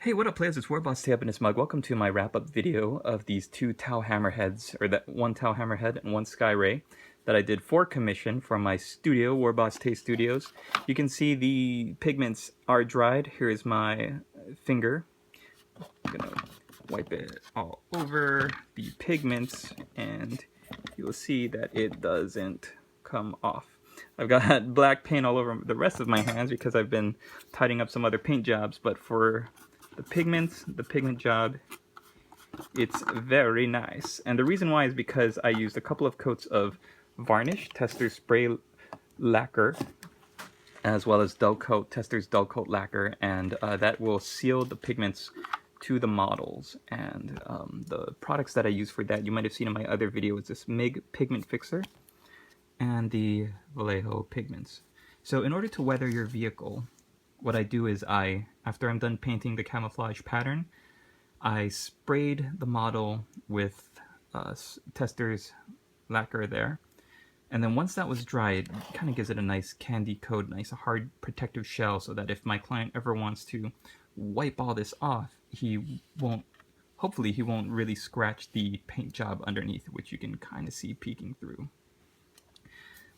Hey, what up players, it's WarbossTae up in this mug. Welcome to my wrap-up video of these two Tau Hammerheads, or that one Tau Hammerhead and one Sky Ray that I did for commission from my studio, WarbossTae Studios. You can see the pigments are dried. Here is my finger. I'm gonna wipe it all over the pigments and you'll see that it doesn't come off. I've got black paint all over the rest of my hands because I've been tidying up some other paint jobs, but for the pigments, the pigment job, it's very nice. And the reason why is because I used a couple of coats of varnish, Tester Spray Lacquer, as well as dull coat, Tester's dull coat lacquer, and that will seal the pigments to the models. And the products that I use for that, you might have seen in my other video, is this MIG pigment fixer and the Vallejo pigments. So in order to weather your vehicle, what I do is after I'm done painting the camouflage pattern, I sprayed the model with Tester's lacquer there. And then once that was dried, it kind of gives it a nice candy coat, nice hard protective shell, so that if my client ever wants to wipe all this off, hopefully he won't really scratch the paint job underneath, which you can kind of see peeking through.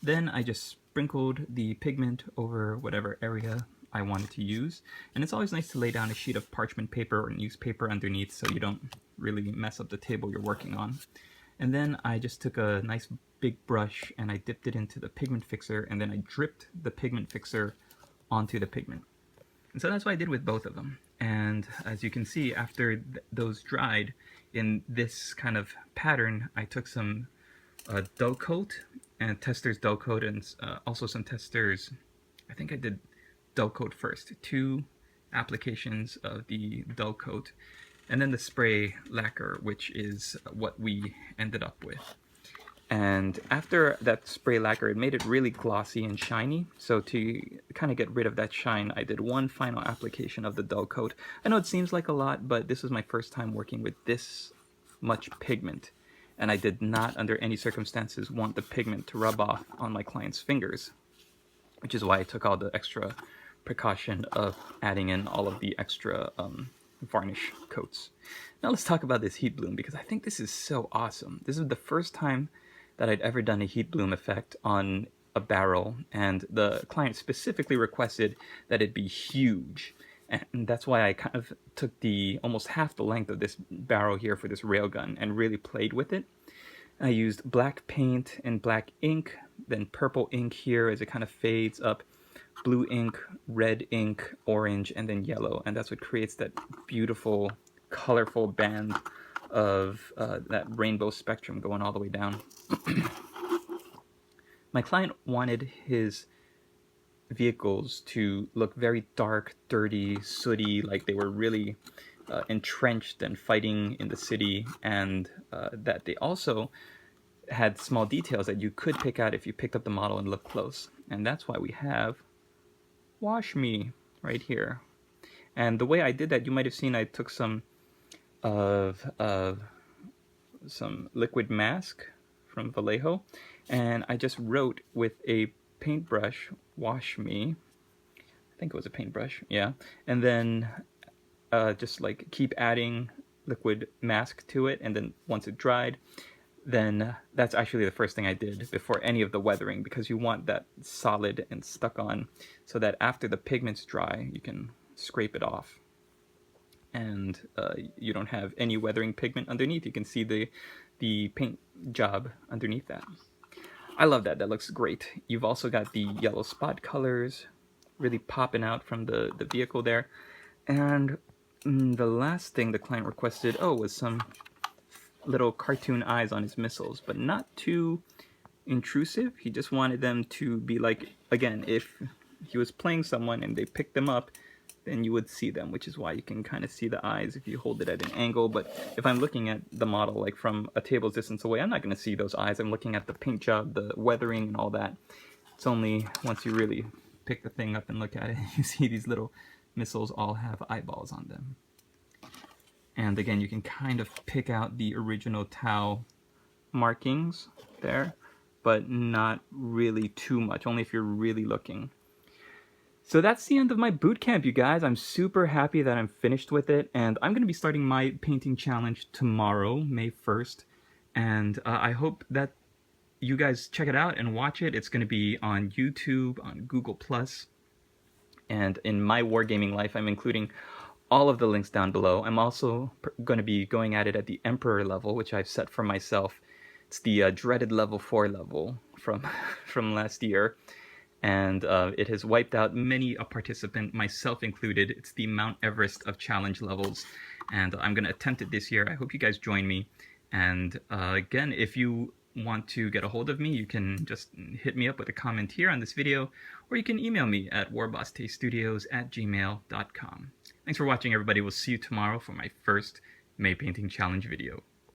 Then I just sprinkled the pigment over whatever area I wanted to use, and it's always nice to lay down a sheet of parchment paper or newspaper underneath so you don't really mess up the table you're working on. And then I just took a nice big brush and I dipped it into the pigment fixer, and then I dripped the pigment fixer onto the pigment. And so that's what I did with both of them. And as you can see, after those dried in this kind of pattern, I took some dull coat and Tester's dull coat, and also some Tester's, I think I did dull coat first, 2 applications of the dull coat, and then the spray lacquer, which is what we ended up with. And after that spray lacquer, it made it really glossy and shiny. So to kind of get rid of that shine, I did one final application of the dull coat. I know it seems like a lot, but this was my first time working with this much pigment. And I did not, under any circumstances, want the pigment to rub off on my client's fingers, which is why I took all the extra precaution of adding in all of the extra varnish coats. Now let's talk about this heat bloom, because I think this is so awesome. This is the first time that I'd ever done a heat bloom effect on a barrel, and the client specifically requested that it be huge. And that's why I kind of took almost half the length of this barrel here for this railgun and really played with it. I used black paint and black ink, then purple ink here as it kind of fades up, blue ink, red ink, orange, and then yellow. And that's what creates that beautiful, colorful band of that rainbow spectrum going all the way down. My client wanted his vehicles to look very dark, dirty, sooty, like they were really entrenched and fighting in the city, and that they also had small details that you could pick out if you picked up the model and looked close. And that's why we have Wash Me right here. And the way I did that, you might have seen I took some liquid mask from Vallejo, and I just wrote with a paintbrush, Wash Me. I think it was a paintbrush, yeah. And then just like keep adding liquid mask to it, and then once it dried, then that's actually the first thing I did before any of the weathering, because you want that solid and stuck on so that after the pigments dry, you can scrape it off. And you don't have any weathering pigment underneath. You can see the paint job underneath that. I love that. That looks great. You've also got the yellow spot colors really popping out from the vehicle there. And the last thing the client requested, was some little cartoon eyes on his missiles, but not too intrusive. He just wanted them to be like, again, if he was playing someone and they picked them up, then you would see them, which is why you can kind of see the eyes if you hold it at an angle. But if I'm looking at the model like from a table's distance away, I'm not going to see those eyes. I'm looking at the paint job, the weathering, and all that. It's only once you really pick the thing up and look at it, you see these little missiles all have eyeballs on them. And again, you can kind of pick out the original Tau markings there, but not really too much, only if you're really looking. So that's the end of my boot camp, you guys. I'm super happy that I'm finished with it, and I'm going to be starting my painting challenge tomorrow, May 1st. And I hope that you guys check it out and watch it. It's going to be on YouTube, on Google+, and in My Wargaming Life. I'm including all of the links down below. I'm also going to be going at it at the Emperor level, which I've set for myself. It's the dreaded level 4 level from from last year, and it has wiped out many a participant, myself included. It's the Mount Everest of challenge levels, and I'm going to attempt it this year. I hope you guys join me. And again, if you want to get a hold of me, you can just hit me up with a comment here on this video, or you can email me at WarbossTaeStudios@gmail.com. Thanks for watching, everybody. We'll see you tomorrow for my first May Painting Challenge video.